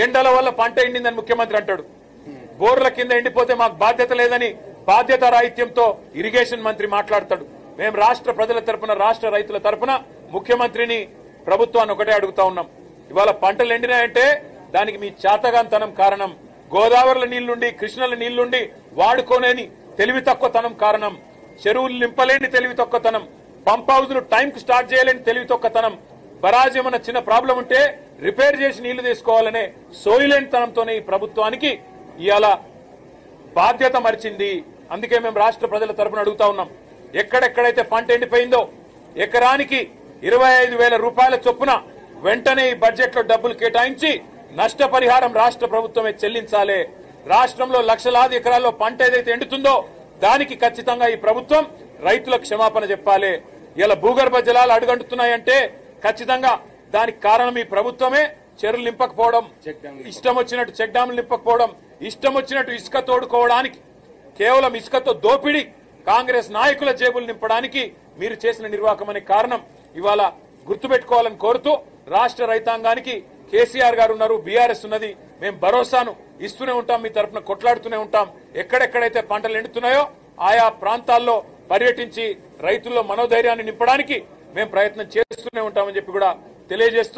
ఎండల వల్ల పంట ఎండిందని ముఖ్యమంత్రి అంటాడు. బోర్ల కింద ఎండిపోతే మాకు బాధ్యత లేదని బాధ్యత రాహిత్యంతో ఇరిగేషన్ మంత్రి మాట్లాడతాడు. మేము రాష్ట్ర ప్రజల తరపున, రాష్ట్ర రైతుల తరపున ముఖ్యమంత్రిని, ప్రభుత్వాన్ని ఒకటే అడుగుతా ఉన్నాం. ఇవాళ పంటలు ఎండినాయంటే దానికి మీ చాతగాంతనం కారణం. గోదావరిల నీళ్లుండి, కృష్ణల నీళ్లుండి వాడుకోలేని తెలివి తక్కువతనం కారణం. చెరువులు నింపలేని తెలివి తక్కువతనం, పంప్ హౌజ్లు టైంకి స్టార్ట్ చేయలేని తెలివి తక్కువతనం, బరాజ్ ఏమన్నా చిన్న ప్రాబ్లం ఉంటే రిపేర్ చేసి నీళ్లు తీసుకోవాలనే సోయిలేనితనంతోనే ఈ ప్రభుత్వానికి ఇవాళ బాధ్యత మరిచింది. అందుకే మేము రాష్ట్ర ప్రజల తరపున అడుగుతా ఉన్నాం. ఎక్కడెక్కడైతే పంట ఎండిపోయిందో ఎకరానికి 25,000 రూపాయల చొప్పున వెంటనే ఈ బడ్జెట్ లో డబ్బులు కేటాయించి నష్టపరిహారం రాష్ట్ర ప్రభుత్వమే చెల్లించాలి. రాష్ట్రంలో లక్షలాది ఎకరాల్లో పంట ఏదైతే ఎండుతుందో దానికి ఖచ్చితంగా ఈ ప్రభుత్వం రైతులకు క్షమాపణ చెప్పాలి. ఇలా భూగర్భ జలాలు అడుగంటున్నాయంటే ఖచ్చితంగా దానికి కారణం ఈ ప్రభుత్వమే. చెరువులు నింపకపోవడం, ఇష్టం వచ్చినట్టు చెక్ డ్యాంలు నింపకపోవడం, ఇష్టం వచ్చినట్టు ఇసుక తోడుకోవడానికి, కేవలం ఇసుకతో దోపిడీ కాంగ్రెస్ నాయకుల జేబులు నింపడానికి మీరు చేసిన నిర్వాహకం అనే కారణం ఇవాళ గుర్తుపెట్టుకోవాలని కోరుతూ, రాష్ట్ర రైతాంగానికి కేసీఆర్ గారు ఉన్నారు, బీఆర్ఎస్ ఉన్నది, మేము భరోసాను ఇస్తూనే ఉంటాం, మీ తరఫున కొట్లాడుతూనే ఉంటాం. ఎక్కడెక్కడైతే పంటలు ఎండుతున్నాయో ఆయా ప్రాంతాల్లో పర్యటించి రైతుల్లో మనోధైర్యాన్ని నింపడానికి మేము ప్రయత్నం చేస్తూనే ఉంటామని చెప్పి కూడా తెలియజేస్తూ